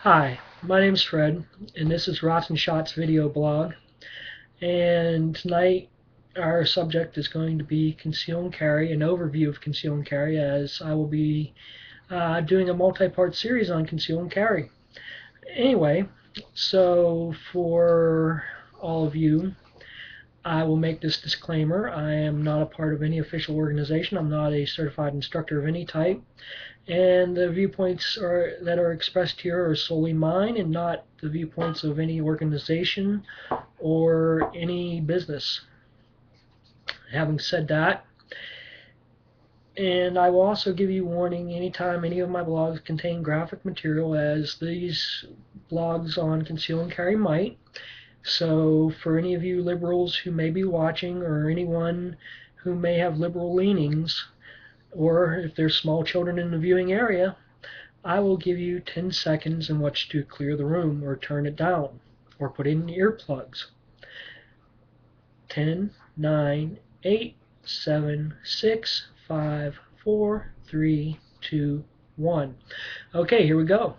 Hi, my name's Fred, and this is Rottsnshots video blog. And tonight, our subject is going to be Conceal and Carry, an overview of Conceal and Carry, as I will be doing a multi-part series on Conceal and Carry. Anyway, so for all of you, I will make this disclaimer. I am not a part of any official organization. I'm not a certified instructor of any type. And the viewpoints that are expressed here are solely mine and not the viewpoints of any organization or any business. Having said that, and I will also give you warning anytime any of my blogs contain graphic material, as these blogs on Conceal and Carry might. So for any of you liberals who may be watching, or anyone who may have liberal leanings, or if there's small children in the viewing area, I will give you 10 seconds in which to clear the room or turn it down or put in earplugs. 10, 9, 8, 7, 6, 5, 4, 3, 2, 1. Okay, here we go.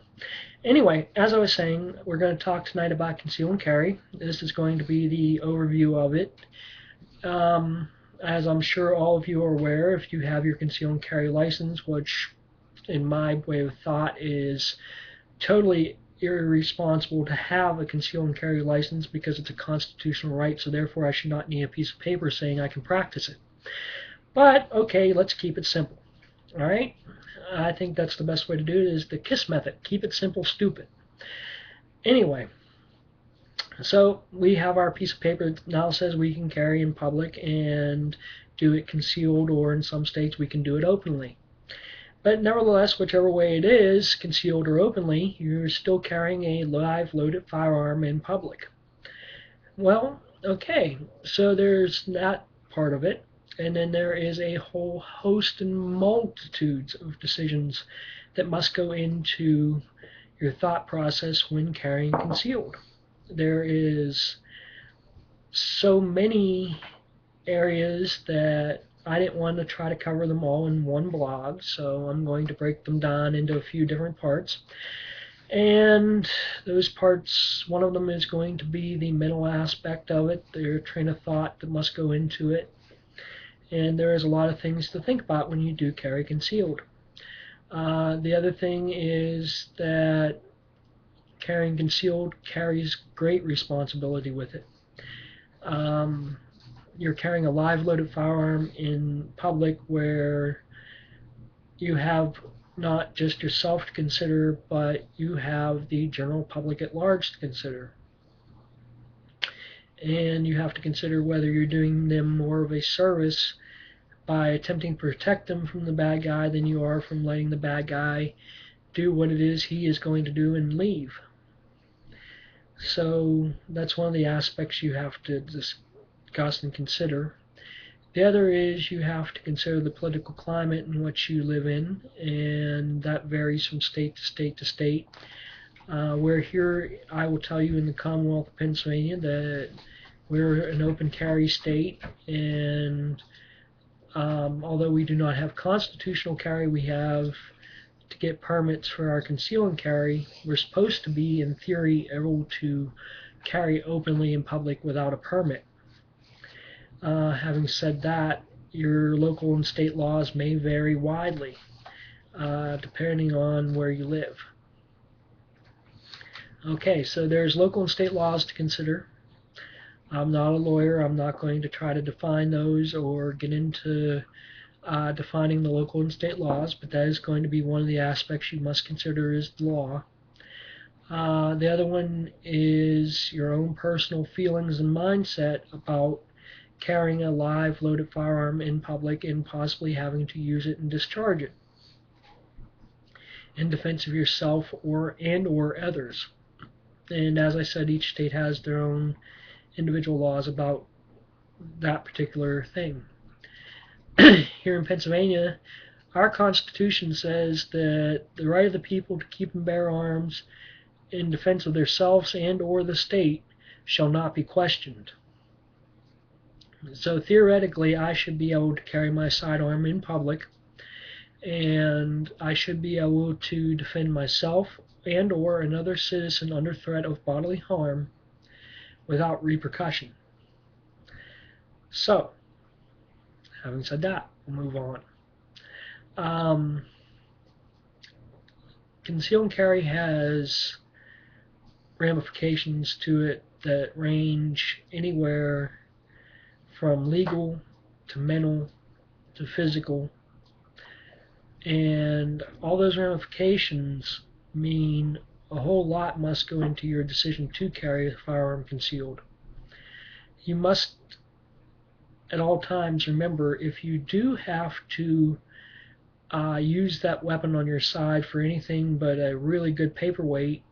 Anyway, as I was saying, we're going to talk tonight about Conceal and Carry. This is going to be the overview of it. As I'm sure all of you are aware, if you have your Conceal and Carry license, which in my way of thought is totally irresponsible to have a Conceal and Carry license, because it's a constitutional right, so therefore I should not need a piece of paper saying I can practice it. But okay, let's keep it simple. Alright? I think that's the best way to do it, is the KISS method. Keep it simple, stupid. Anyway, so we have our piece of paper that now says we can carry in public and do it concealed, or in some states we can do it openly. But nevertheless, whichever way it is, concealed or openly, you're still carrying a live loaded firearm in public. Well, okay, so there's that part of it. And then there is a whole host and multitudes of decisions that must go into your thought process when carrying concealed. There is so many areas that I didn't want to try to cover them all in one blog, so I'm going to break them down into a few different parts. And those parts, one of them is going to be the mental aspect of it, their train of thought that must go into it. And there is a lot of things to think about when you do carry concealed. The other thing is that carrying concealed carries great responsibility with it. You're carrying a live loaded firearm in public, where you have not just yourself to consider, but you have the general public at large to consider. And you have to consider whether you're doing them more of a service by attempting to protect them from the bad guy than you are from letting the bad guy do what it is he is going to do and leave. So that's one of the aspects you have to discuss and consider. The other is you have to consider the political climate in which you live in, and that varies from state to state to state. Where here, I will tell you, in the Commonwealth of Pennsylvania, that we're an open carry state, and although we do not have constitutional carry, we have to get permits for our Conceal and Carry. We're supposed to be, in theory, able to carry openly in public without a permit. Having said that, your local and state laws may vary widely, depending on where you live. Okay, so there's local and state laws to consider. I'm not a lawyer. I'm not going to try to define those or get into defining the local and state laws, but that is going to be one of the aspects you must consider, is the law. The other one is your own personal feelings and mindset about carrying a live loaded firearm in public and possibly having to use it and discharge it in defense of yourself or others. And as I said, each state has their own individual laws about that particular thing. Here in Pennsylvania, our Constitution says that the right of the people to keep and bear arms in defense of themselves and or the state shall not be questioned. So theoretically, I should be able to carry my sidearm in public, and I should be able to defend myself and or another citizen under threat of bodily harm without repercussion. So, having said that, we'll move on. Conceal and carry has ramifications to it that range anywhere from legal to mental to physical, and all those ramifications mean a whole lot must go into your decision to carry a firearm concealed. You must at all times remember, if you do have to use that weapon on your side for anything but a really good paperweight,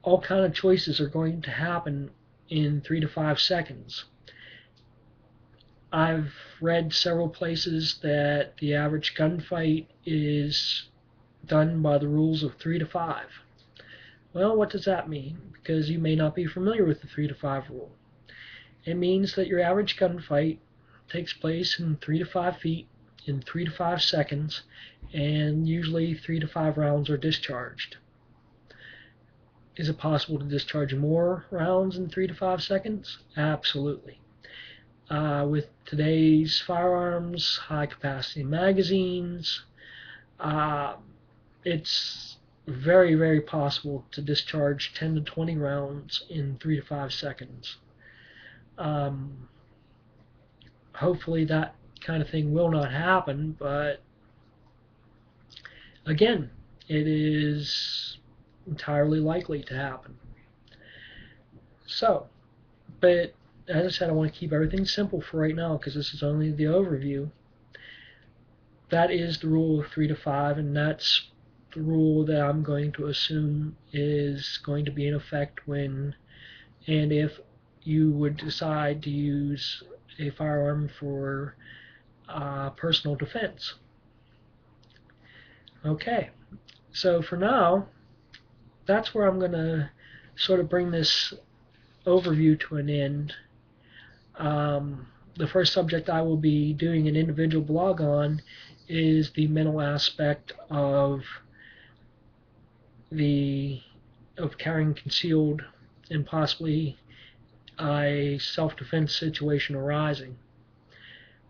all kind of choices are going to happen in 3 to 5 seconds. I've read several places that the average gunfight is done by the rules of 3 to 5. Well, what does that mean? Because you may not be familiar with the 3 to 5 rule. It means that your average gunfight takes place in 3 to 5 feet in 3 to 5 seconds, and usually 3 to 5 rounds are discharged. Is it possible to discharge more rounds in 3 to 5 seconds? Absolutely. With today's firearms, high capacity magazines, it's very, very possible to discharge 10 to 20 rounds in 3 to 5 seconds. Hopefully that kind of thing will not happen, but again, it is entirely likely to happen. So, but as I said, I want to keep everything simple for right now because this is only the overview. That is the rule of 3 to 5, and that's the rule that I'm going to assume is going to be in effect when and if you would decide to use a firearm for personal defense. Okay, so for now, that's where I'm going to sort of bring this overview to an end. The first subject I will be doing an individual blog on is the mental aspect of carrying concealed and possibly a self-defense situation arising.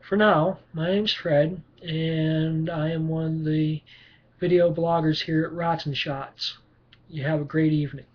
For now, my name's Fred, and I am one of the video bloggers here at Rottsnshots. You have a great evening.